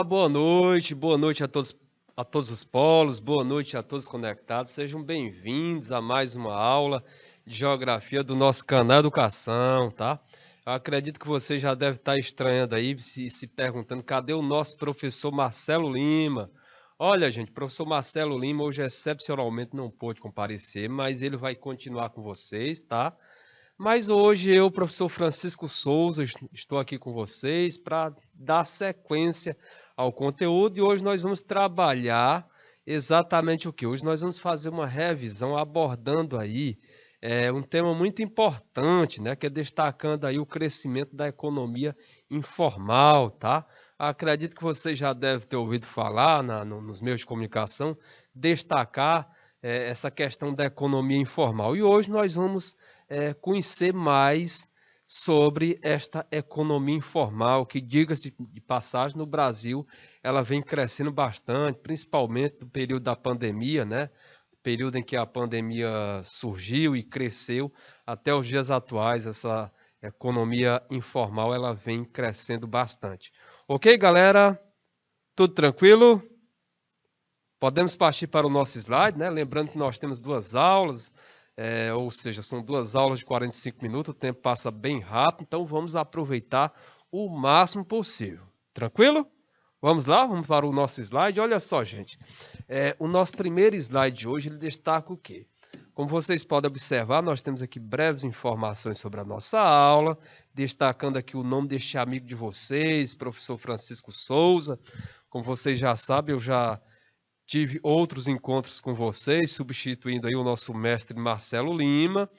Boa noite a todos os polos, boa noite a todos conectados. Sejam bem-vindos a mais uma aula de geografia do nosso canal Educação, tá? Eu acredito que você já deve estar estranhando aí, se perguntando, cadê o nosso professor Marcelo Lima? Olha, gente, o professor Marcelo Lima hoje excepcionalmente não pôde comparecer, mas ele vai continuar com vocês, tá? Mas hoje eu, professor Francisco Souza, estou aqui com vocês para dar sequência ao conteúdo e hoje nós vamos trabalhar exatamente o que? Hoje nós vamos fazer uma revisão abordando aí um tema muito importante, né? Que é destacando aí o crescimento da economia informal, tá? Acredito que você já deve ter ouvido falar nos meios de comunicação, destacar essa questão da economia informal. E hoje nós vamos conhecer mais sobre esta economia informal, que, diga-se de passagem, no Brasil ela vem crescendo bastante, principalmente no período da pandemia, né? Período em que a pandemia surgiu e cresceu até os dias atuais, essa economia informal ela vem crescendo bastante. Ok, galera? Tudo tranquilo? Podemos partir para o nosso slide, né? Lembrando que nós temos duas aulas, ou seja, são duas aulas de 45 minutos, o tempo passa bem rápido, então vamos aproveitar o máximo possível. Tranquilo? Vamos lá, vamos para o nosso slide. Olha só, gente, o nosso primeiro slide de hoje, ele destaca o quê? Como vocês podem observar, nós temos aqui breves informações sobre a nossa aula, destacando aqui o nome deste amigo de vocês, professor Francisco Souza. Como vocês já sabem, eu já tive outros encontros com vocês, substituindo aí o nosso mestre Marcelo Lima.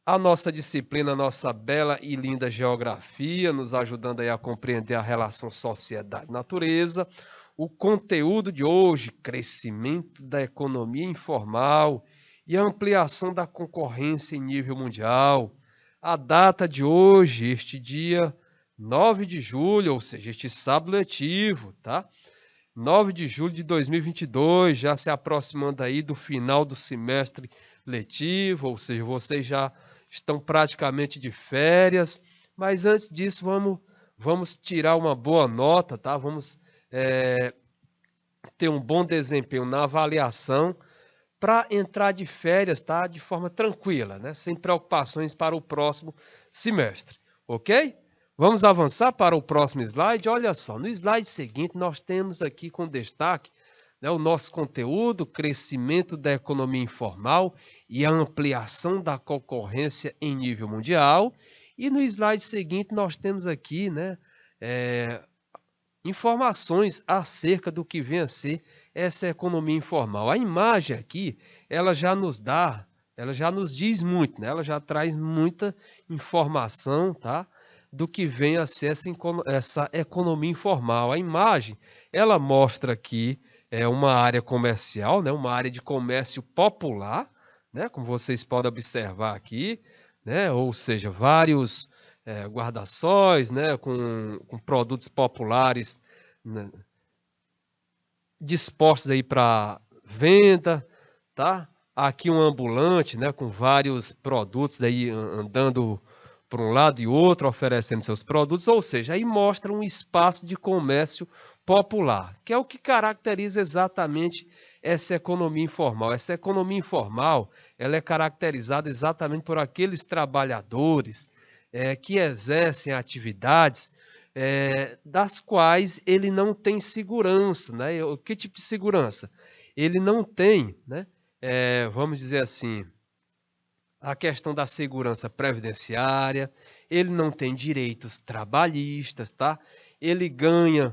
A nossa disciplina, a nossa bela e linda geografia, nos ajudando aí a compreender a relação sociedade-natureza. O conteúdo de hoje, crescimento da economia informal e ampliação da concorrência em nível mundial. A data de hoje, este dia 9 de julho, ou seja, este sábado letivo, tá? 9 de julho de 2022, já se aproximando aí do final do semestre letivo, ou seja, vocês já estão praticamente de férias, mas antes disso vamos tirar uma boa nota, tá? Vamos ter um bom desempenho na avaliação para entrar de férias, tá? De forma tranquila, né? Sem preocupações para o próximo semestre, ok? Vamos avançar para o próximo slide. Olha só, no slide seguinte nós temos aqui com destaque, né, o nosso conteúdo, crescimento da economia informal e a ampliação da concorrência em nível mundial. E no slide seguinte nós temos aqui, né, informações acerca do que vem a ser essa economia informal. A imagem aqui, ela já nos diz muito, né? Ela já traz muita informação, tá? Do que vem a ser essa economia informal. A imagem, ela mostra aqui uma área comercial, né? Uma área de comércio popular, né? Como vocês podem observar aqui, né? Ou seja, vários guarda-sóis, né? Com produtos populares, né? Dispostos aí para venda, tá? Aqui um ambulante, né? Com vários produtos aí andando por um lado e outro, oferecendo seus produtos, ou seja, aí mostra um espaço de comércio popular, que é o que caracteriza exatamente essa economia informal. Essa economia informal, ela é caracterizada exatamente por aqueles trabalhadores que exercem atividades das quais ele não tem segurança, né? Que tipo de segurança? Ele não tem, né? Vamos dizer assim, a questão da segurança previdenciária, ele não tem direitos trabalhistas, tá? Ele ganha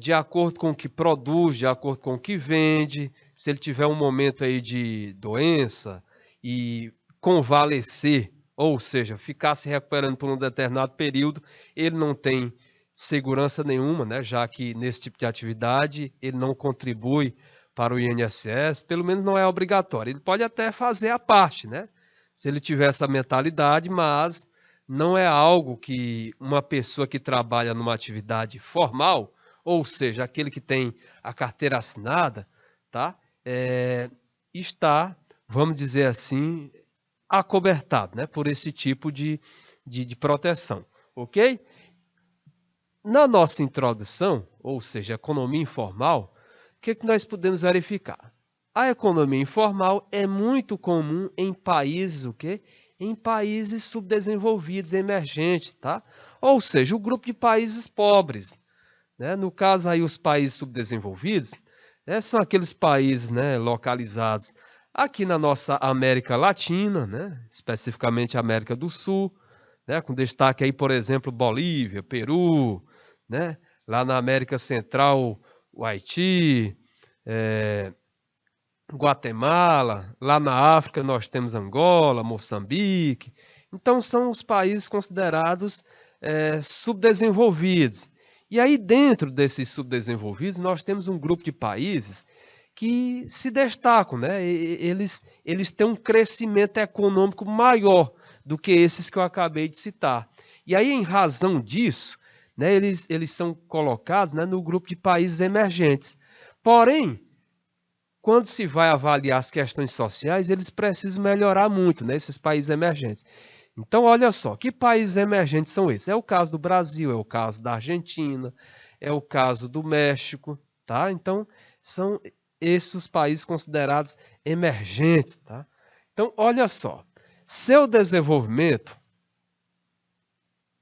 de acordo com o que produz, de acordo com o que vende. Se ele tiver um momento aí de doença e convalescer, ou seja, ficar se recuperando por um determinado período, ele não tem segurança nenhuma, né? Já que nesse tipo de atividade ele não contribui para o INSS, pelo menos não é obrigatório. Ele pode até fazer a parte, né? Se ele tiver essa mentalidade, mas não é algo que uma pessoa que trabalha numa atividade formal, ou seja, aquele que tem a carteira assinada, tá? Está, vamos dizer assim, acobertado, né? Por esse tipo de proteção, ok? na nossa introdução, ou seja, economia informal, o que nós podemos verificar? A economia informal é muito comum em países, o quê? Em países subdesenvolvidos, emergentes, tá? Ou seja, o grupo de países pobres, né? No caso aí, os países subdesenvolvidos, né, são aqueles países, né, localizados aqui na nossa América Latina, né, especificamente América do Sul, né, com destaque aí, por exemplo, Bolívia, Peru, né, lá na América Central, o Haiti, Guatemala, lá na África nós temos Angola, Moçambique. Então são os países considerados subdesenvolvidos. E aí dentro desses subdesenvolvidos nós temos um grupo de países que se destacam, né? Eles têm um crescimento econômico maior do que esses que eu acabei de citar. E aí em razão disso, né, eles são colocados, né, no grupo de países emergentes. Porém, quando se vai avaliar as questões sociais, eles precisam melhorar muito, né, esses países emergentes. Então, olha só, que países emergentes são esses? É o caso do Brasil, é o caso da Argentina, é o caso do México, tá? Então, são esses os países considerados emergentes, tá? Então, olha só, seu desenvolvimento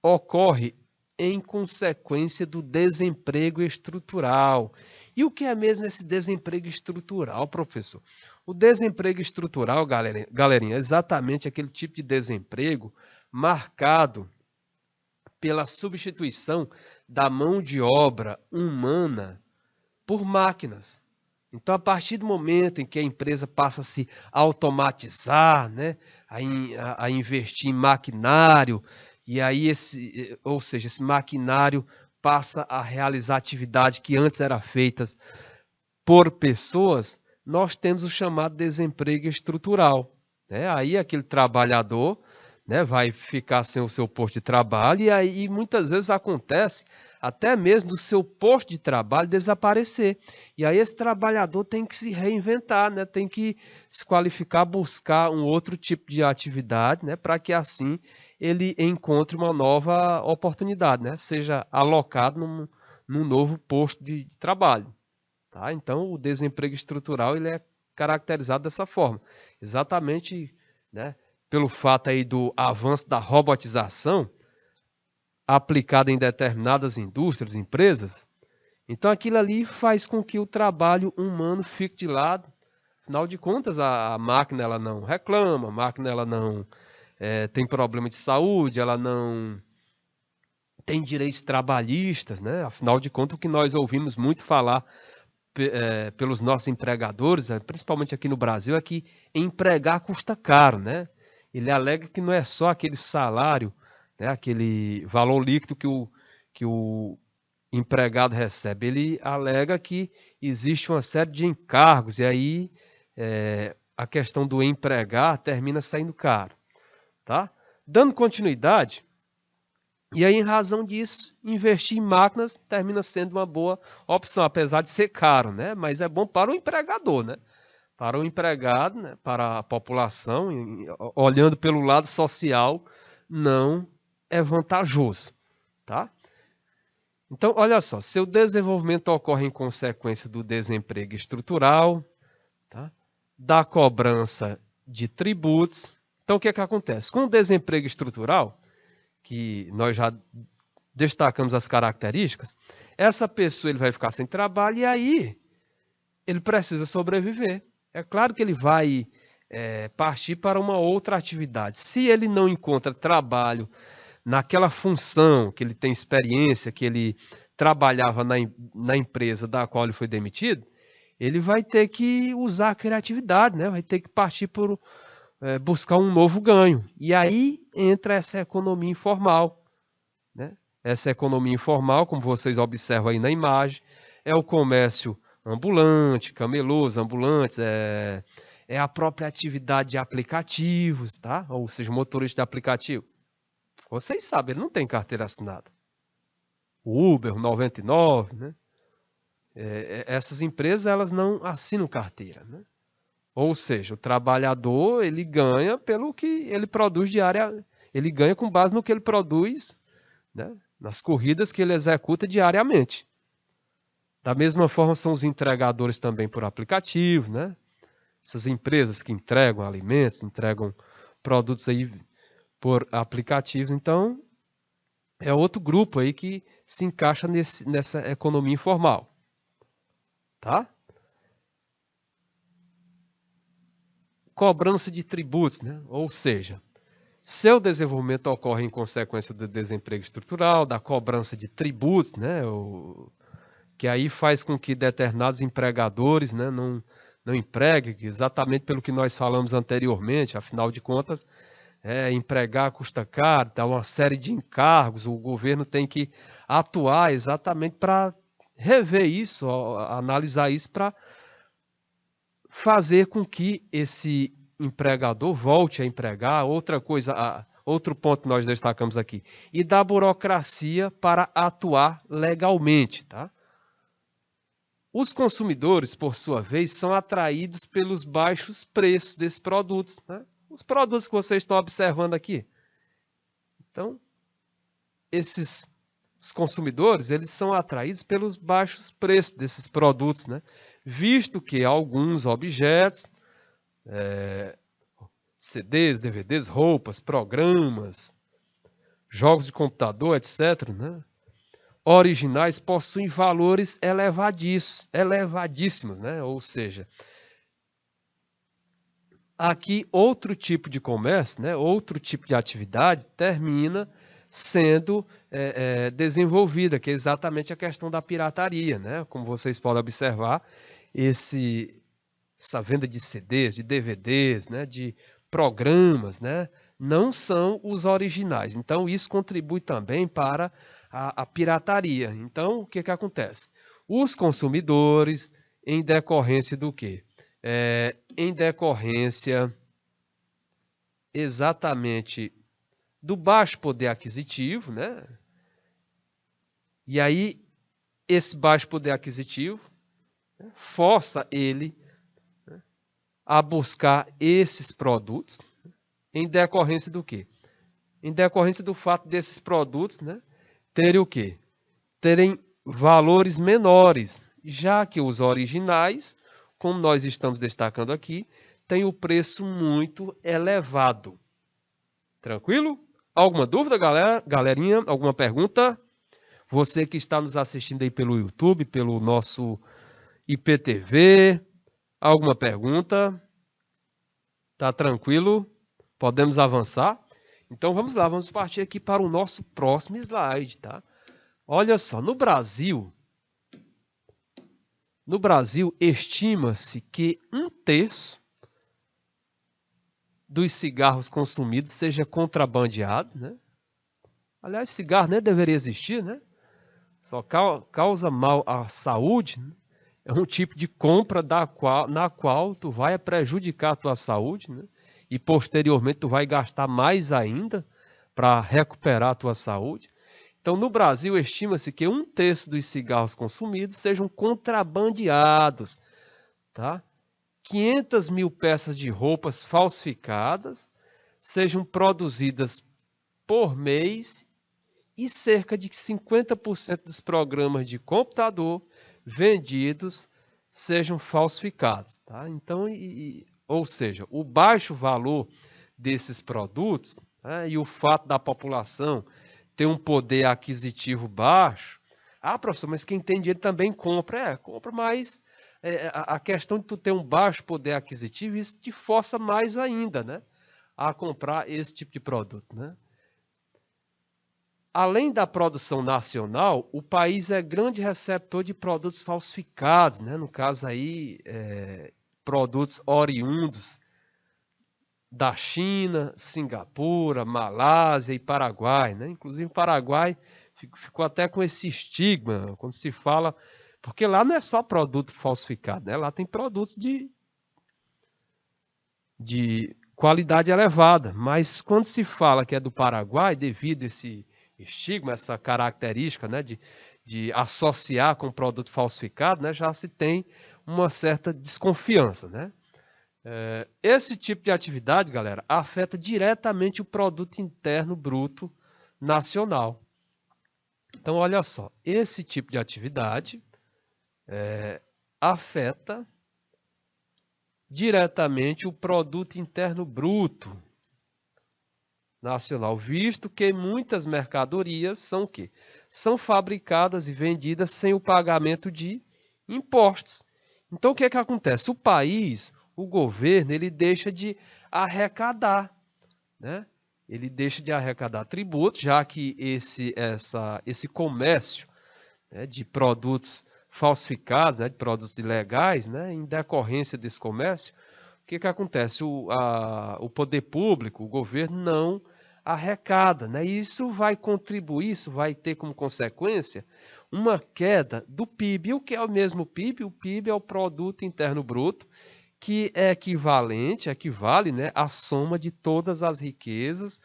ocorre em consequência do desemprego estrutural. E o que é mesmo esse desemprego estrutural, professor? O desemprego estrutural, galerinha, é exatamente aquele tipo de desemprego marcado pela substituição da mão de obra humana por máquinas. Então, a partir do momento em que a empresa passa a se automatizar, né, a investir em maquinário, e aí ou seja, esse maquinário passa a realizar atividade que antes era feita por pessoas, nós temos o chamado desemprego estrutural, né? Aí aquele trabalhador, né, vai ficar sem o seu posto de trabalho e aí muitas vezes acontece até mesmo do seu posto de trabalho desaparecer. E aí esse trabalhador tem que se reinventar, né? Tem que se qualificar, buscar um outro tipo de atividade, né? Para que assim ele encontre uma nova oportunidade, né? Seja alocado num novo posto de trabalho. Tá? Então, o desemprego estrutural ele é caracterizado dessa forma. Exatamente, né, pelo fato aí do avanço da robotização aplicada em determinadas indústrias, empresas. Então, aquilo ali faz com que o trabalho humano fique de lado. Afinal de contas, a máquina ela não reclama, a máquina ela não tem problema de saúde, ela não tem direitos trabalhistas, né? Afinal de contas, o que nós ouvimos muito falar pelos nossos empregadores, principalmente aqui no Brasil, é que empregar custa caro, né? Ele alega que não é só aquele salário, né, aquele valor líquido que o empregado recebe. Ele alega que existe uma série de encargos e aí a questão do empregar termina saindo caro, tá? Dando continuidade, e aí, em razão disso, investir em máquinas termina sendo uma boa opção, apesar de ser caro, né? Mas é bom para o empregador, né? Para o empregado, né? Para a população, olhando pelo lado social, não é vantajoso, tá? Então, olha só, seu desenvolvimento ocorre em consequência do desemprego estrutural, tá? Da cobrança de tributos. Então, o que é que acontece? Com o desemprego estrutural, que nós já destacamos as características, essa pessoa ele vai ficar sem trabalho e aí ele precisa sobreviver. É claro que ele vai partir para uma outra atividade. Se ele não encontra trabalho naquela função que ele tem experiência, que ele trabalhava na empresa da qual ele foi demitido, ele vai ter que usar a criatividade, né? Vai ter que partir por buscar um novo ganho. E aí entra essa economia informal, né? Essa economia informal, como vocês observam aí na imagem, é o comércio ambulante, camelôs ambulantes, é a própria atividade de aplicativos, tá? Ou seja, motorista de aplicativo. Vocês sabem, ele não tem carteira assinada. O Uber, o 99, né? Essas empresas elas não assinam carteira, né? Ou seja, o trabalhador ele ganha pelo que ele produz diária, ele ganha com base no que ele produz, né? nas corridas que ele executa diariamente. Da mesma forma são os entregadores também por aplicativos, né? Essas empresas que entregam alimentos, entregam produtos aí por aplicativos. Então, é outro grupo aí que se encaixa nessa economia informal. Tá? Cobrança de tributos, né? Ou seja, seu desenvolvimento ocorre em consequência do desemprego estrutural, da cobrança de tributos, né? Que aí faz com que determinados empregadores, né, não empreguem, exatamente pelo que nós falamos anteriormente. Afinal de contas, empregar custa caro, dá uma série de encargos, o governo tem que atuar exatamente para rever isso, analisar isso, para fazer com que esse empregador volte a empregar. Outra coisa, outro ponto que nós destacamos aqui, e da burocracia para atuar legalmente, tá? Os consumidores, por sua vez, são atraídos pelos baixos preços desses produtos, né? Os produtos que vocês estão observando aqui. Então, os consumidores, eles são atraídos pelos baixos preços desses produtos, né? Visto que alguns objetos, CDs, DVDs, roupas, programas, jogos de computador, etc., né, originais possuem valores elevadíssimos, né? Ou seja, aqui outro tipo de comércio, né, outro tipo de atividade termina sendo desenvolvida, que é exatamente a questão da pirataria, né? Como vocês podem observar, essa venda de CDs, de DVDs, né, de programas, né, não são os originais. Então, isso contribui também para a pirataria. Então, o que acontece? Os consumidores, em decorrência do quê? Em decorrência exatamente do baixo poder aquisitivo, né? E aí, esse baixo poder aquisitivo, né, força ele a buscar esses produtos em decorrência do quê? Em decorrência do fato desses produtos, né, terem o quê? Terem valores menores, já que os originais, como nós estamos destacando aqui, têm o preço muito elevado. Tranquilo? Alguma dúvida, galerinha? Alguma pergunta? Você que está nos assistindo aí pelo YouTube, pelo nosso IPTV, alguma pergunta? Tá tranquilo? Podemos avançar? Então vamos lá, vamos partir aqui para o nosso próximo slide, tá? Olha só, no Brasil estima-se que 1/3 dos cigarros consumidos seja contrabandeado, né? Aliás, cigarro nem deveria existir, né? Só causa mal à saúde, né? É um tipo de compra na qual tu vai prejudicar a tua saúde, né? E posteriormente tu vai gastar mais ainda para recuperar a tua saúde. Então, no Brasil, estima-se que 1/3 dos cigarros consumidos sejam contrabandeados, tá? 500 mil peças de roupas falsificadas sejam produzidas por mês e cerca de 50% dos programas de computador vendidos sejam falsificados, tá? Então, ou seja, o baixo valor desses produtos, né, e o fato da população ter um poder aquisitivo baixo. Ah, professor, mas quem tem dinheiro também compra. Compra, mas a questão de tu ter um baixo poder aquisitivo, isso te força mais ainda, né, a comprar esse tipo de produto, né? Além da produção nacional, o país é grande receptor de produtos falsificados, né? No caso aí, produtos oriundos da China, Singapura, Malásia e Paraguai, né? Inclusive o Paraguai ficou até com esse estigma quando se fala, porque lá não é só produto falsificado, né? Lá tem produtos de qualidade elevada, mas quando se fala que é do Paraguai, devido a esse estigma, essa característica, né, de associar com produto falsificado, né, já se tem uma certa desconfiança, né? Esse tipo de atividade, galera, afeta diretamente o produto interno bruto nacional. Então, olha só, esse tipo de atividade afeta diretamente o produto interno bruto nacional, visto que muitas mercadorias são o quê? São fabricadas e vendidas sem o pagamento de impostos. Então, o que é que acontece? O país, o governo, ele deixa de arrecadar, né? Ele deixa de arrecadar tributos, já que esse comércio, né, de produtos falsificados, né, de produtos ilegais, né, em decorrência desse comércio, o que acontece? O poder público, o governo, não arrecada, né? E isso vai contribuir, isso vai ter como consequência uma queda do PIB. E o que é o mesmo PIB? O PIB é o Produto Interno Bruto, que é equivale, né, à soma de todas as riquezas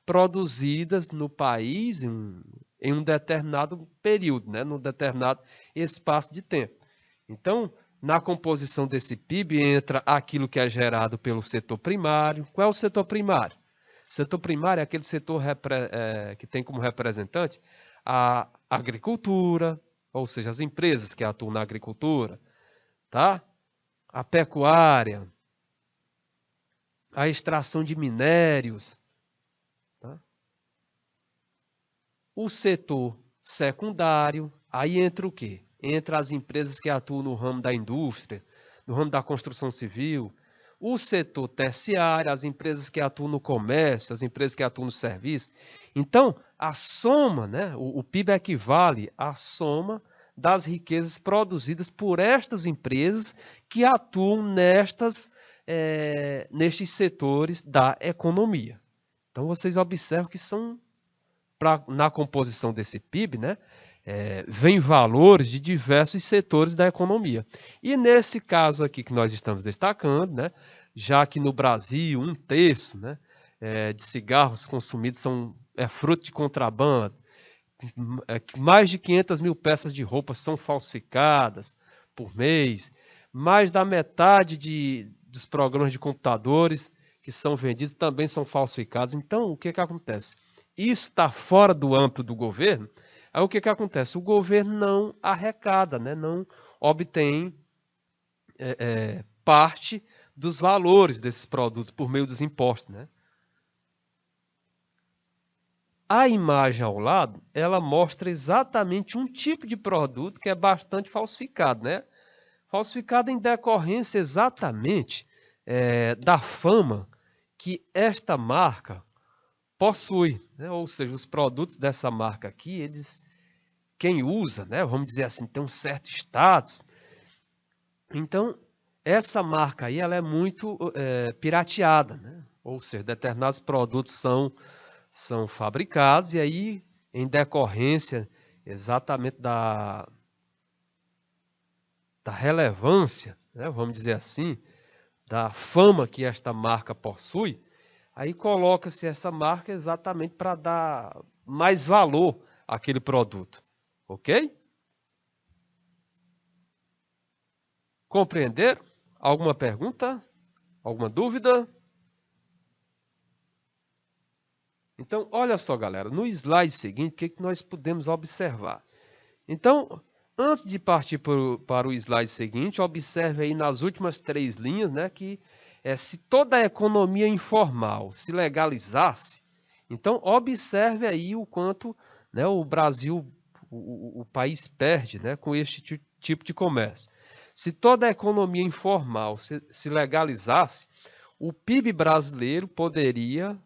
produzidas no país em um determinado período, né, num determinado espaço de tempo. Então, na composição desse PIB entra aquilo que é gerado pelo setor primário. Qual é o setor primário? O setor primário é aquele setor que tem como representante a agricultura, ou seja, as empresas que atuam na agricultura, tá? A pecuária, a extração de minérios, tá? O setor secundário, aí entra o quê? Entra as empresas que atuam no ramo da indústria, no ramo da construção civil, o setor terciário, as empresas que atuam no comércio, as empresas que atuam no serviço. Então, a soma, né, o PIB equivale à soma das riquezas produzidas por estas empresas que atuam nestes setores da economia. Então, vocês observam que na composição desse PIB, né, vem valores de diversos setores da economia. E nesse caso aqui que nós estamos destacando, né, já que no Brasil 1/3, né, de cigarros consumidos é fruto de contrabando, mais de 500 mil peças de roupa são falsificadas por mês, mais da metade dos programas de computadores que são vendidos também são falsificados. Então, o que acontece? Isso está fora do âmbito do governo. Aí o que acontece? O governo não arrecada, né? Não obtém parte dos valores desses produtos por meio dos impostos, né? A imagem ao lado, ela mostra exatamente um tipo de produto que é bastante falsificado, né? Falsificado em decorrência exatamente da fama que esta marca possui, né? Ou seja, os produtos dessa marca aqui, quem usa, né? Vamos dizer assim, tem um certo status. Então, essa marca aí, ela é muito pirateada, né? Ou seja, determinados produtos são fabricados e aí, em decorrência exatamente da relevância, né, vamos dizer assim, da fama que esta marca possui, aí coloca-se essa marca exatamente para dar mais valor àquele produto, ok? Compreenderam? Alguma pergunta? Alguma dúvida? Então, olha só, galera, no slide seguinte, o que nós podemos observar? Então, antes de partir para o slide seguinte, observe aí nas últimas 3 linhas, né, que se toda a economia informal se legalizasse, então observe aí o quanto, né, o Brasil, o país perde, né, com este tipo de comércio. Se toda a economia informal se legalizasse, o PIB brasileiro poderia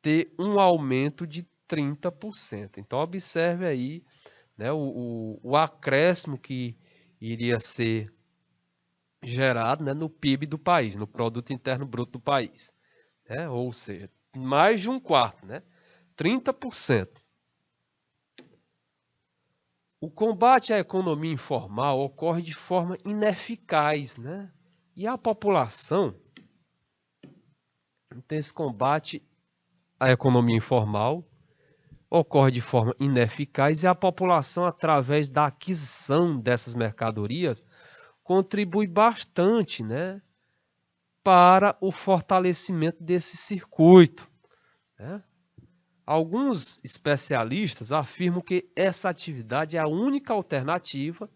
ter um aumento de 30%. Então, observe aí, né, o acréscimo que iria ser gerado, né, no PIB do país, no Produto Interno Bruto do país. Né? Ou seja, mais de um quarto, né? 30%. O combate à economia informal ocorre de forma ineficaz, né? E a população, então, esse combate à economia informal ocorre de forma ineficaz e a população, através da aquisição dessas mercadorias, contribui bastante, né, para o fortalecimento desse circuito, né? Alguns especialistas afirmam que essa atividade é a única alternativa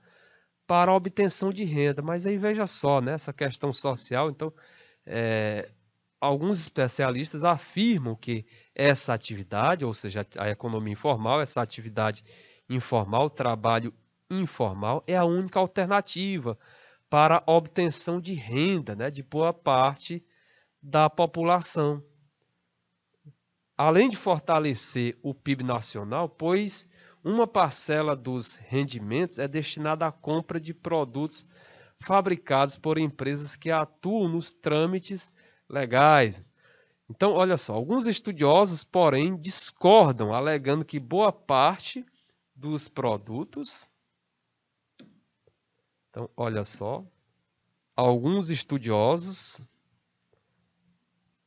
para a obtenção de renda. Mas aí veja só, né, essa questão social. Então, alguns especialistas afirmam que essa atividade, ou seja, a economia informal, essa atividade informal, trabalho informal, é a única alternativa para a obtenção de renda, né, de boa parte da população. Além de fortalecer o PIB nacional, pois uma parcela dos rendimentos é destinada à compra de produtos fabricados por empresas que atuam nos trâmites legais. Então, olha só, alguns estudiosos, porém, discordam, alegando que boa parte dos produtos... Então, olha só, alguns estudiosos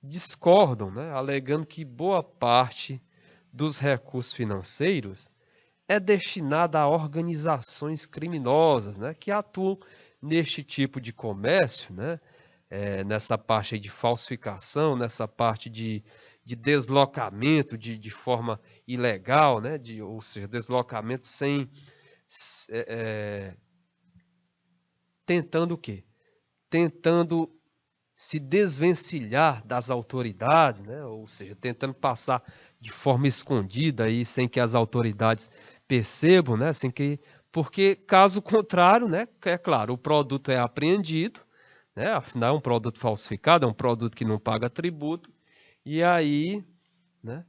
discordam, né, alegando que boa parte dos recursos financeiros é destinada a organizações criminosas, né, que atuam neste tipo de comércio, né, nessa parte aí de falsificação, nessa parte de deslocamento de forma ilegal, né, ou seja, deslocamento sem... tentando o quê? Tentando se desvencilhar das autoridades, né? Ou seja, tentando passar de forma escondida aí, sem que as autoridades percebam, né? Porque caso contrário, né? É claro, o produto é apreendido, né? Afinal é um produto falsificado, é um produto que não paga tributo, e aí, né?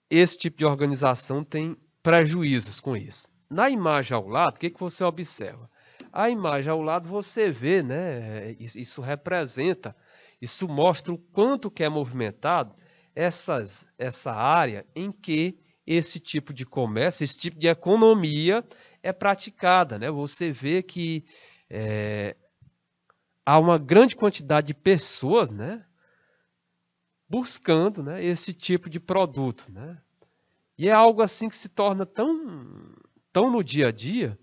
Esse tipo de organização tem prejuízos com isso. Na imagem ao lado, o que você observa? A imagem ao lado você vê, né? Isso representa, isso mostra o quanto que é movimentado essa área em que esse tipo de comércio, esse tipo de economia é praticada, né? Você vê que há uma grande quantidade de pessoas, né, buscando, né, esse tipo de produto, né? E é algo assim que se torna tão no dia a dia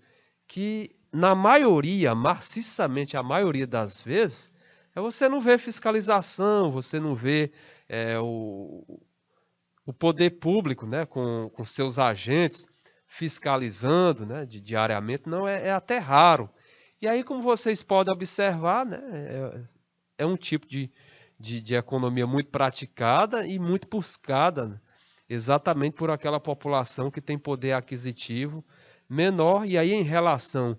que, na maioria, maciçamente a maioria das vezes, você não vê fiscalização, você não vê o poder público, né, com seus agentes fiscalizando, né, diariamente, não é até raro. E aí, como vocês podem observar, né, é um tipo de economia muito praticada e muito buscada, né, exatamente por aquela população que tem poder aquisitivo menor. E aí, em relação,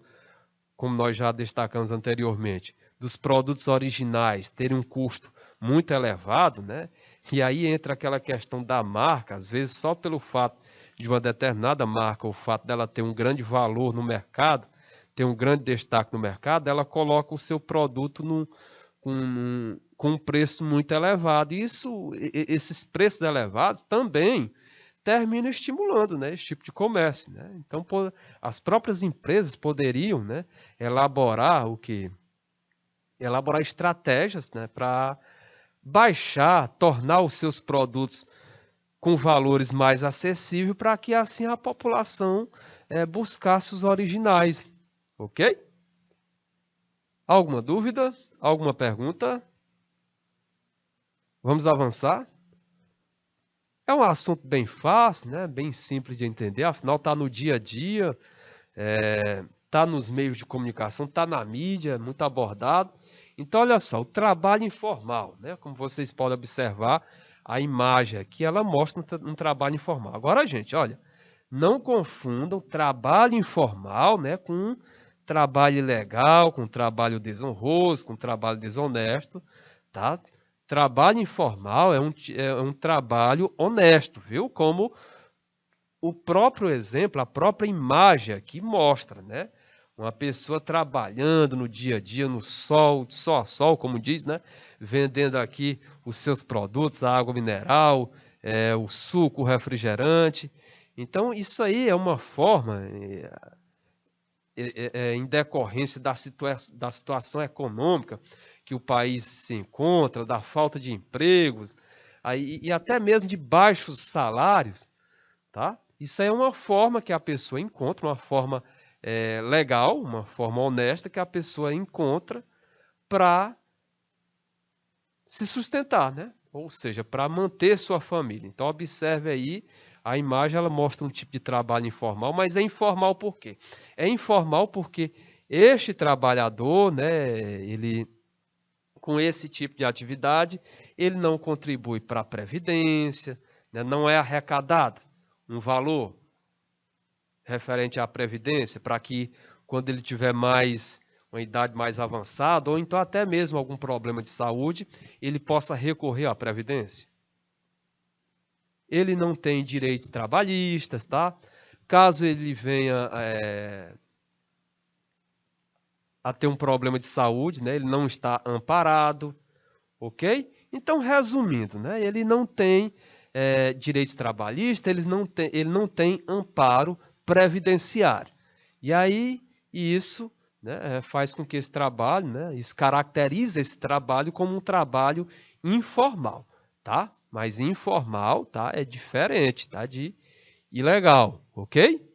como nós já destacamos anteriormente, dos produtos originais terem um custo muito elevado, né? E aí entra aquela questão da marca, às vezes só pelo fato de uma determinada marca, o fato dela ter um grande valor no mercado, ter um grande destaque no mercado, ela coloca o seu produto com um preço muito elevado. E esses preços elevados também terminam estimulando, né, esse tipo de comércio, né? Então, as próprias empresas poderiam, né, elaborar elaborar estratégias, né, para baixar, tornar os seus produtos com valores mais acessíveis, para que assim a população buscasse os originais, ok? Alguma dúvida? Alguma pergunta? Vamos avançar? É um assunto bem fácil, né? Bem simples de entender, afinal está no dia a dia, está nos meios de comunicação, está na mídia, muito abordado. Então, olha só, o trabalho informal, né? Como vocês podem observar, a imagem aqui, ela mostra um trabalho informal. Agora, gente, olha, não confundam trabalho informal, né, com trabalho ilegal, com trabalho desonroso, com trabalho desonesto, tá? Trabalho informal é um trabalho honesto, viu? Como o próprio exemplo, a própria imagem aqui mostra, né? Uma pessoa trabalhando no dia a dia, no sol, de sol a sol, como diz, né? Vendendo aqui os seus produtos, a água mineral, o suco, o refrigerante. Então, isso aí é uma forma, em decorrência da situação econômica que o país se encontra, da falta de empregos, e até mesmo de baixos salários, tá? Isso aí é uma forma que a pessoa encontra, uma forma legal, uma forma honesta que a pessoa encontra para se sustentar, né? ou seja, para manter sua família. Então observe aí, a imagem ela mostra um tipo de trabalho informal, mas é informal por quê? É informal porque este trabalhador, né, ele com esse tipo de atividade, ele não contribui para a previdência, né, não é arrecadado um valor referente à previdência para que quando ele tiver uma idade mais avançada ou então até mesmo algum problema de saúde, ele possa recorrer à previdência. Ele não tem direitos trabalhistas, tá? Caso ele venha a ter um problema de saúde, né? Ele não está amparado, ok? Então, resumindo, né? Ele não tem direitos trabalhistas, ele não tem amparo previdenciário. E aí, isso, né, faz com que esse trabalho, né? Isso caracteriza esse trabalho como um trabalho informal, tá? Mas informal, tá? É diferente, tá? De ilegal, ok?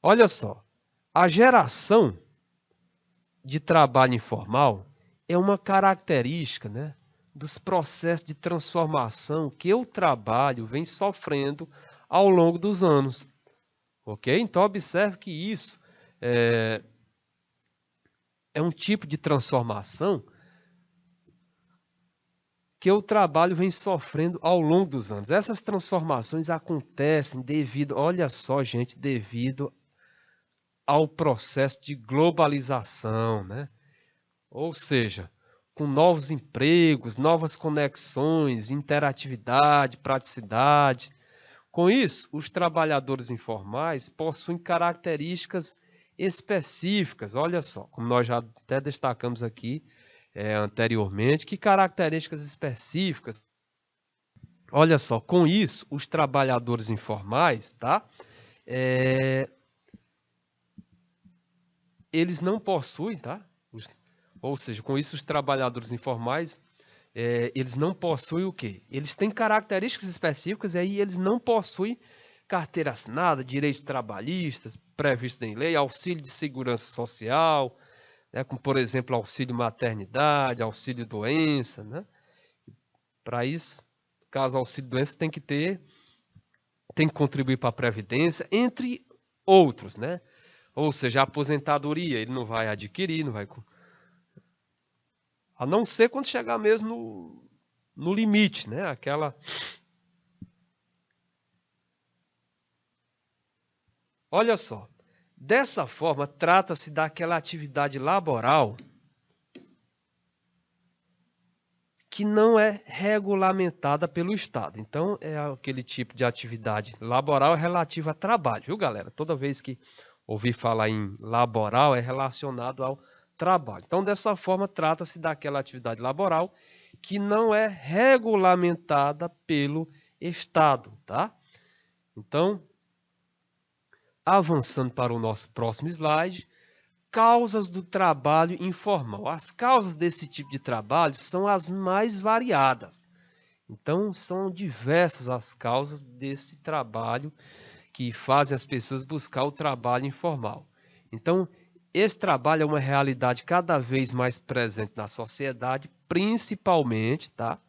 Olha só, a geração de trabalho informal é uma característica, né, dos processos de transformação que o trabalho vem sofrendo ao longo dos anos, ok? Então observe que isso é um tipo de transformação que o trabalho vem sofrendo ao longo dos anos. Essas transformações acontecem devido, olha só, gente, devido ao processo de globalização, né? Ou seja, com novos empregos, novas conexões, interatividade, praticidade. Com isso, os trabalhadores informais possuem características específicas. Olha só, como nós já até destacamos aqui anteriormente, que características específicas. Olha só, com isso, os trabalhadores informais, tá? Eles não possuem, tá? Ou seja, com isso, os trabalhadores informais, eles não possuem o quê? Eles têm características específicas e aí eles não possuem carteira assinada, direitos trabalhistas previstos em lei, auxílio de segurança social, né, como, por exemplo, auxílio maternidade, auxílio doença, né? Para isso, caso auxílio doença, tem que contribuir para a previdência, entre outros, né? Ou seja, a aposentadoria ele não vai adquirir, não vai, a não ser quando chegar mesmo no limite, né? Olha só, dessa forma trata-se daquela atividade laboral que não é regulamentada pelo Estado. Então, é aquele tipo de atividade laboral relativa a trabalho, viu, galera? Toda vez que ouvir falar em laboral, é relacionado ao trabalho. Então, dessa forma, trata-se daquela atividade laboral que não é regulamentada pelo Estado, tá? Então, avançando para o nosso próximo slide, causas do trabalho informal. As causas desse tipo de trabalho são as mais variadas. Então, são diversas as causas desse trabalho que fazem as pessoas buscar o trabalho informal. Então, esse trabalho é uma realidade cada vez mais presente na sociedade, principalmente, tá?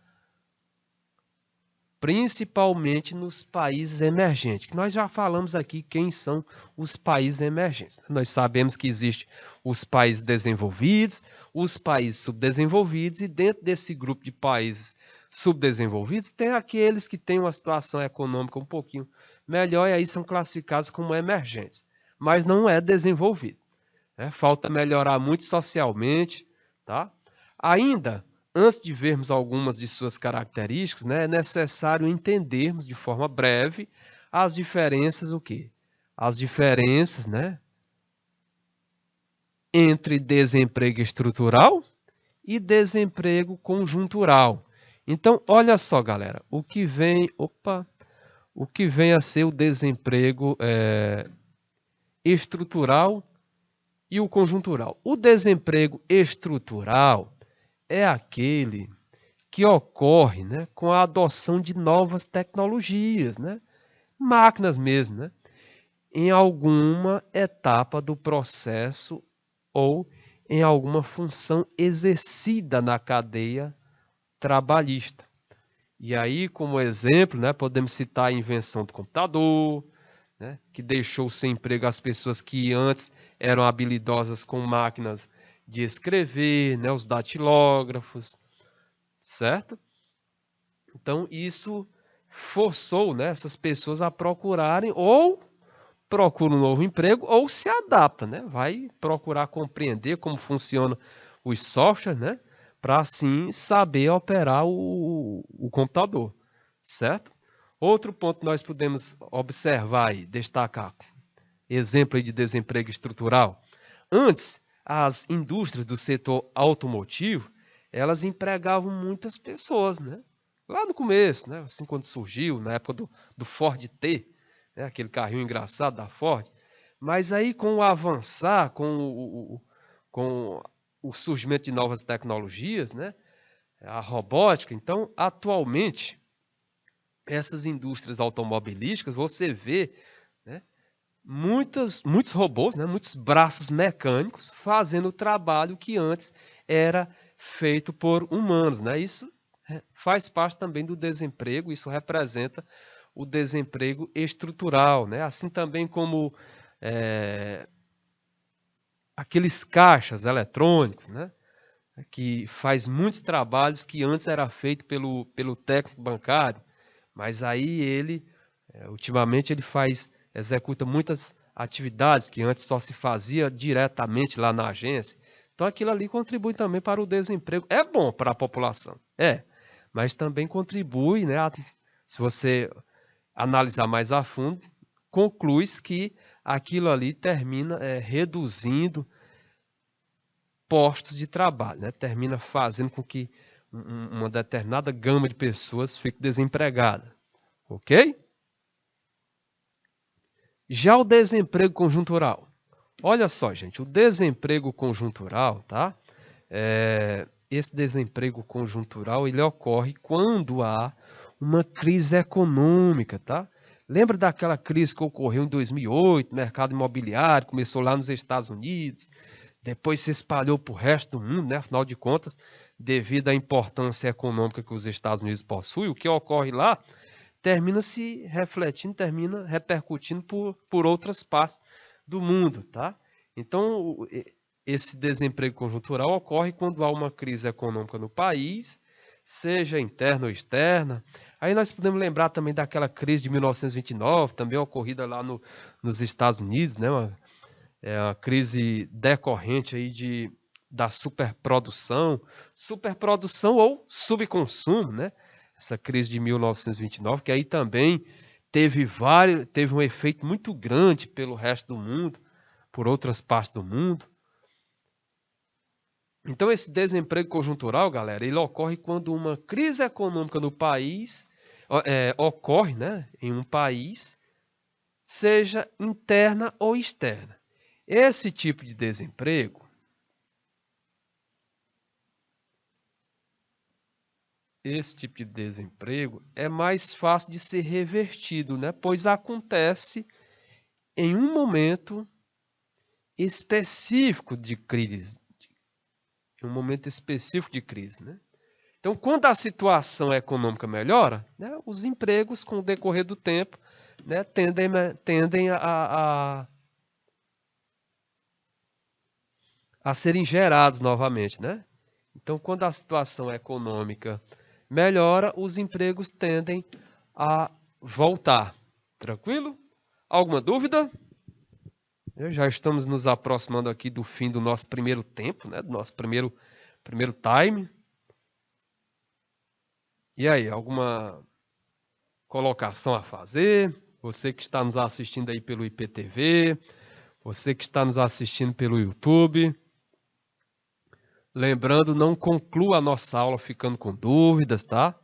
Principalmente nos países emergentes, que nós já falamos aqui quem são os países emergentes. Nós sabemos que existem os países desenvolvidos, os países subdesenvolvidos, e dentro desse grupo de países subdesenvolvidos tem aqueles que têm uma situação econômica um pouquinho melhor e aí são classificados como emergentes, mas não é desenvolvido, né? Falta melhorar muito socialmente, tá? Ainda antes de vermos algumas de suas características, né, é necessário entendermos de forma breve as diferenças, o quê? As diferenças, né, entre desemprego estrutural e desemprego conjuntural. Então, olha só, galera, o que vem a ser o desemprego estrutural e o conjuntural. O desemprego estrutural é aquele que ocorre, né, com a adoção de novas tecnologias, né, máquinas mesmo, né, em alguma etapa do processo ou em alguma função exercida na cadeia trabalhista. E aí, como exemplo, né, podemos citar a invenção do computador, né, que deixou sem emprego as pessoas que antes eram habilidosas com máquinas de escrever, né, os datilógrafos, certo? Então, isso forçou, né, essas pessoas a procurarem ou procuram um novo emprego ou se adapta, né? Vai procurar compreender como funciona os softwares, né? Para assim saber operar o computador, certo? Outro ponto que nós podemos observar e destacar, exemplo aí de desemprego estrutural. Antes, as indústrias do setor automotivo, elas empregavam muitas pessoas, né? Lá no começo, né? Assim quando surgiu, na época do Ford T, né? Aquele carrinho engraçado da Ford. Mas aí com o avançar, com o surgimento de novas tecnologias, né? A robótica, então, atualmente, essas indústrias automobilísticas, você vê, né, muitos robôs, né, muitos braços mecânicos fazendo o trabalho que antes era feito por humanos, né? Isso faz parte também do desemprego, isso representa o desemprego estrutural, né? Assim também como aqueles caixas eletrônicos, né? Que faz muitos trabalhos que antes era feito pelo técnico bancário, mas aí ele, ultimamente, executa muitas atividades que antes só se fazia diretamente lá na agência. Então aquilo ali contribui também para o desemprego. É bom para a população, mas também contribui, né? Se você analisar mais a fundo, conclui-se que aquilo ali termina reduzindo postos de trabalho, né? Termina fazendo com que uma determinada gama de pessoas fique desempregada, ok? Já o desemprego conjuntural. Olha só, gente, o desemprego conjuntural, tá? Esse desemprego conjuntural, ele ocorre quando há uma crise econômica, tá? Lembra daquela crise que ocorreu em 2008, mercado imobiliário, começou lá nos Estados Unidos, depois se espalhou para o resto do mundo, né? Afinal de contas, devido à importância econômica que os Estados Unidos possuem, o que ocorre lá termina se refletindo, termina repercutindo por outras partes do mundo, tá? Então, esse desemprego conjuntural ocorre quando há uma crise econômica no país, seja interna ou externa. Aí nós podemos lembrar também daquela crise de 1929, também ocorrida lá nos Estados Unidos, né? Uma crise decorrente aí da superprodução ou subconsumo, né? Essa crise de 1929, que aí também teve um efeito muito grande pelo resto do mundo, por outras partes do mundo. Então esse desemprego conjuntural, galera, ele ocorre quando uma crise econômica no país ocorre, né, em um país, seja interna ou externa. Esse tipo de desemprego é mais fácil de ser revertido, né? Pois acontece em um momento específico de crise, né? Então, quando a situação econômica melhora, né, os empregos, com o decorrer do tempo, né, tendem a serem gerados novamente, né? Então, quando a situação econômica melhora, os empregos tendem a voltar. Tranquilo? Alguma dúvida? Já estamos nos aproximando aqui do fim do nosso primeiro tempo, né? Do nosso primeiro time. E aí, alguma colocação a fazer? Você que está nos assistindo aí pelo IPTV, você que está nos assistindo pelo YouTube. Lembrando, não conclua a nossa aula ficando com dúvidas, tá?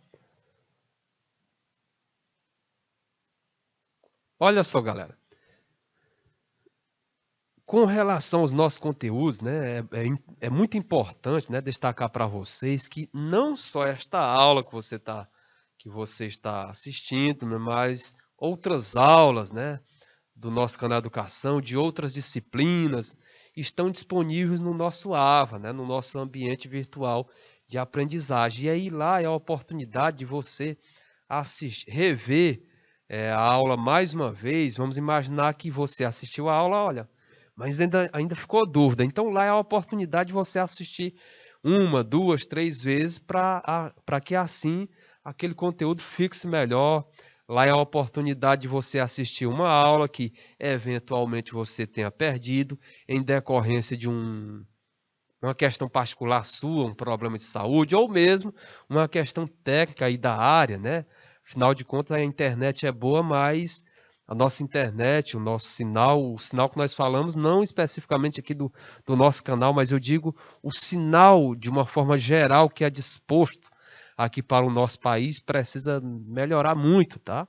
Olha só, galera. Com relação aos nossos conteúdos, né, é muito importante, né, destacar para vocês que não só esta aula que você está assistindo, né, mas outras aulas, né, do nosso canal Educação, de outras disciplinas, estão disponíveis no nosso AVA, né, no nosso ambiente virtual de aprendizagem. E aí lá é a oportunidade de você assistir, rever a aula mais uma vez. Vamos imaginar que você assistiu a aula, olha, mas ainda ficou dúvida. Então lá é a oportunidade de você assistir uma, duas, três vezes para que assim aquele conteúdo fixe melhor. Lá é a oportunidade de você assistir uma aula que eventualmente você tenha perdido em decorrência de uma questão particular sua, um problema de saúde, ou mesmo uma questão técnica aí da área, né? Afinal de contas, a internet é boa, mas a nossa internet, o sinal que nós falamos, não especificamente aqui do nosso canal, mas eu digo o sinal de uma forma geral que é disposto aqui para o nosso país, precisa melhorar muito, tá?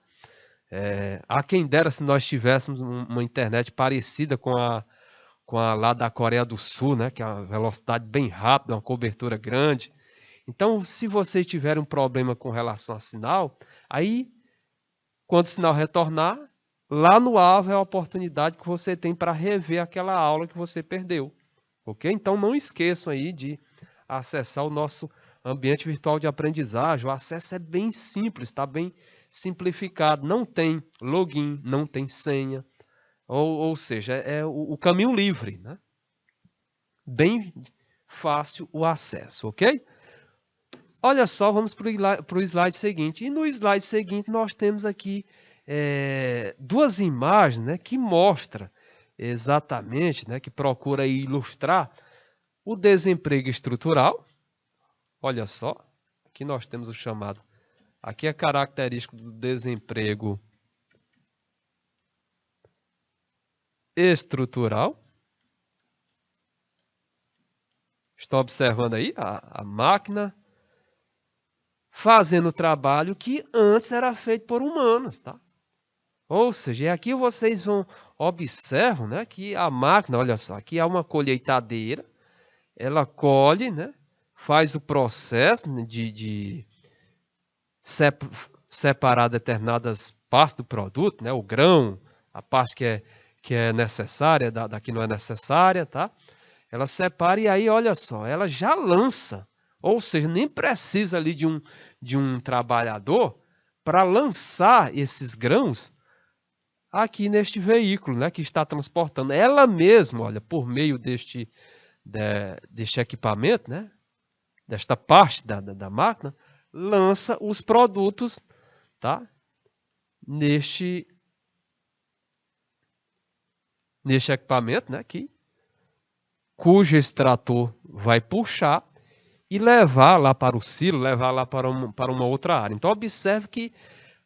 Há quem dera se nós tivéssemos uma internet parecida com a lá da Coreia do Sul, né? Que é uma velocidade bem rápida, uma cobertura grande. Então, se vocês tiverem um problema com relação a sinal, aí, quando o sinal retornar, lá no alvo é a oportunidade que você tem para rever aquela aula que você perdeu. Ok? Então, não esqueçam aí de acessar o nosso ambiente virtual de aprendizagem. O acesso é bem simples, está bem simplificado. Não tem login, não tem senha. Ou seja, é o caminho livre, né? Bem fácil o acesso, ok? Olha só, vamos para o slide seguinte. E no slide seguinte nós temos aqui duas imagens, né, que mostram exatamente, né, que procura ilustrar o desemprego estrutural. Olha só, aqui nós temos o chamado, aqui é característico do desemprego estrutural. Estou observando aí a máquina fazendo o trabalho que antes era feito por humanos, tá? Ou seja, aqui vocês observam, né, que a máquina, olha só, aqui há uma colheitadeira, ela colhe, né, faz o processo de separar determinadas partes do produto, né, o grão, a parte que é necessária, da que não é necessária, tá? Ela separa e aí, olha só, ela já lança. Ou seja, nem precisa ali de um trabalhador para lançar esses grãos aqui neste veículo, né, que está transportando. Ela mesma, olha, por meio deste equipamento, né, desta parte da máquina, lança os produtos, tá, neste equipamento, né, cujo extrator vai puxar e levar lá para o silo, levar lá para uma outra área. Então, observe que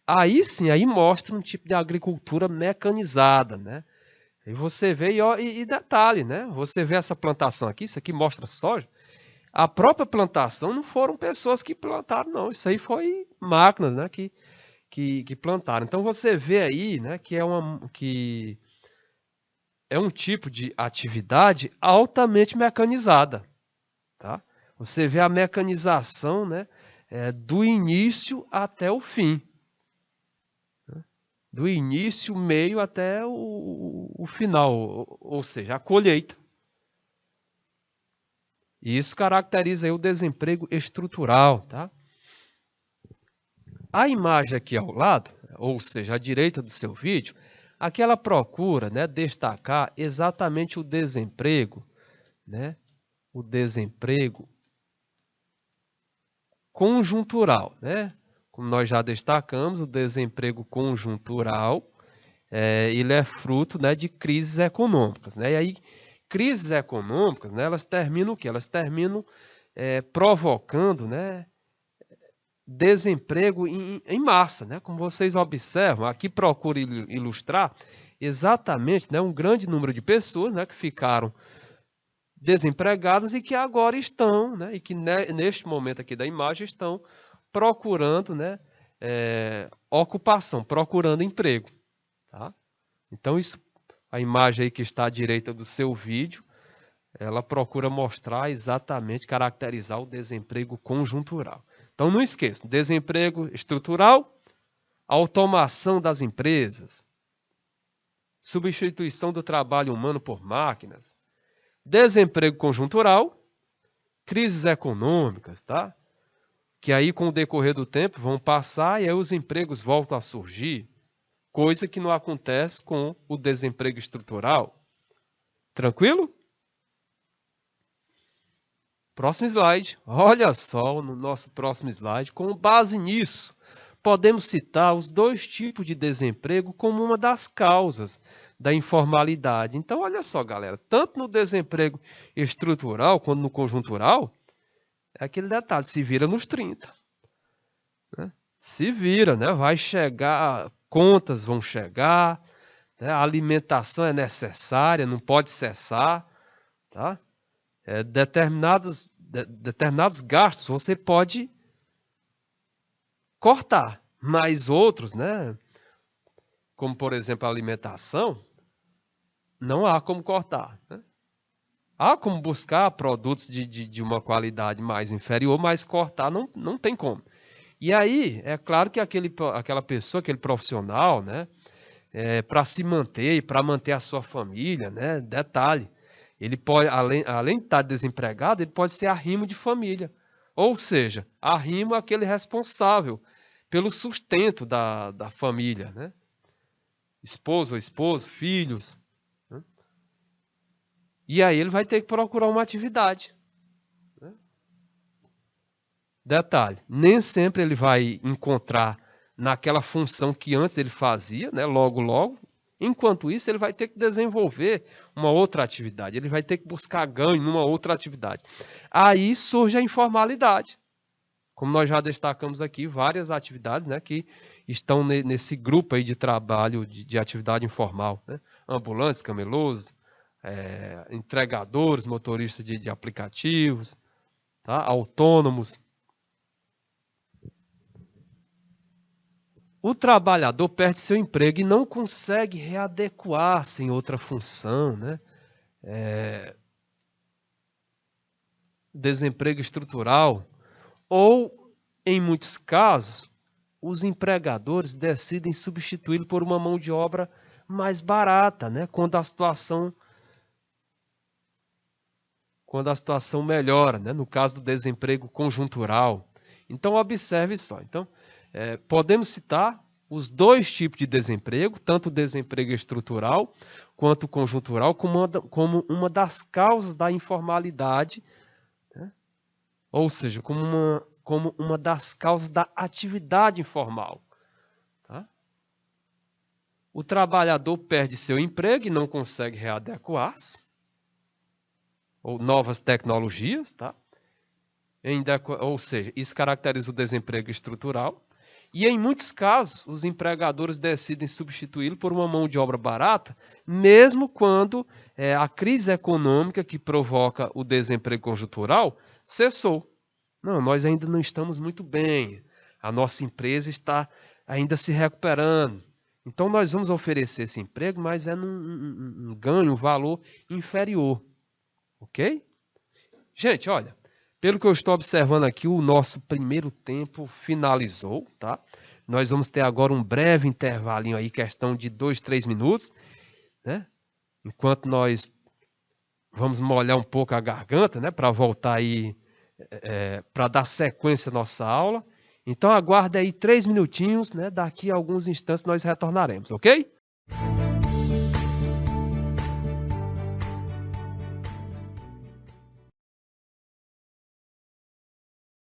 aí sim, aí mostra um tipo de agricultura mecanizada, né? E você vê, e detalhe, né? Você vê essa plantação aqui, isso aqui mostra soja. A própria plantação não foram pessoas que plantaram, não. Isso aí foi máquinas, né? Que plantaram. Então você vê aí, né? Que é um tipo de atividade altamente mecanizada, tá? Você vê a mecanização, né? Do início até o fim. Do início, meio até o final, ou seja, a colheita. E isso caracteriza aí o desemprego estrutural, tá? A imagem aqui ao lado, ou seja, à direita do seu vídeo, aqui ela procura, né, destacar exatamente o desemprego, né? O desemprego conjuntural, né? Como nós já destacamos, o desemprego conjuntural ele é fruto, né, de crises econômicas, né? E aí, crises econômicas, né, elas terminam o quê? Elas terminam provocando, né, desemprego em massa, né? Como vocês observam, aqui procuro ilustrar exatamente, né, um grande número de pessoas, né, que ficaram desempregadas e que agora estão, né, e que neste momento aqui da imagem estão procurando, né, ocupação, procurando emprego. Tá? Então, a imagem aí que está à direita do seu vídeo, ela procura mostrar exatamente, caracterizar o desemprego conjuntural. Então, não esqueça, desemprego estrutural, automação das empresas, substituição do trabalho humano por máquinas, desemprego conjuntural, crises econômicas, tá? Que aí com o decorrer do tempo vão passar e aí os empregos voltam a surgir, coisa que não acontece com o desemprego estrutural. Tranquilo? Próximo slide. Olha só no nosso próximo slide, com base nisso, podemos citar os dois tipos de desemprego como uma das causas da informalidade. Então, olha só, galera, tanto no desemprego estrutural quanto no conjuntural, é aquele detalhe, se vira nos 30. Né? Se vira, né? Vai chegar, contas vão chegar, né? A alimentação é necessária, não pode cessar, tá? Determinados gastos você pode cortar, mas outros, né? Como por exemplo a alimentação, não há como cortar. Né? Há como buscar produtos de uma qualidade mais inferior, mas cortar não tem como. E aí, é claro que aquela pessoa, aquele profissional, né? Para se manter e para manter a sua família, né? Detalhe, ele pode, além de estar desempregado, ele pode ser arrimo de família. Ou seja, arrimo é aquele responsável pelo sustento da família, né? Esposo ou esposo, filhos. Né? E aí ele vai ter que procurar uma atividade. Né? Detalhe, nem sempre ele vai encontrar naquela função que antes ele fazia, né? Logo. Enquanto isso, ele vai ter que desenvolver uma outra atividade. Ele vai ter que buscar ganho numa outra atividade. Aí surge a informalidade. Como nós já destacamos aqui, várias atividades, né, que estão nesse grupo aí de trabalho de atividade informal. Né? Ambulantes, camelôs, entregadores, motoristas de aplicativos, tá? Autônomos. O trabalhador perde seu emprego e não consegue readequar-se em outra função, né? Desemprego estrutural. Ou, em muitos casos, os empregadores decidem substituí-lo por uma mão de obra mais barata, né? Quando a situação melhora, né? No caso do desemprego conjuntural. Então, observe só. Então, podemos citar os dois tipos de desemprego, tanto o desemprego estrutural quanto o conjuntural, como uma das causas da informalidade, né? Ou seja, como uma das causas da atividade informal. Tá? O trabalhador perde seu emprego e não consegue readequar-se, ou novas tecnologias, tá? Ou seja, isso caracteriza o desemprego estrutural. E em muitos casos, os empregadores decidem substituí-lo por uma mão de obra barata, mesmo quando a crise econômica que provoca o desemprego conjuntural cessou. Não, nós ainda não estamos muito bem. A nossa empresa está ainda se recuperando. Então, nós vamos oferecer esse emprego, mas num ganho, um valor inferior. Ok? Gente, olha, pelo que eu estou observando aqui, o nosso primeiro tempo finalizou, tá? Nós vamos ter agora um breve intervalinho aí, questão de 2, 3 minutos, né? Enquanto nós vamos molhar um pouco a garganta, né? Para voltar aí, para dar sequência à nossa aula. Então, aguarde aí 3 minutinhos, né? Daqui a alguns instantes nós retornaremos, ok?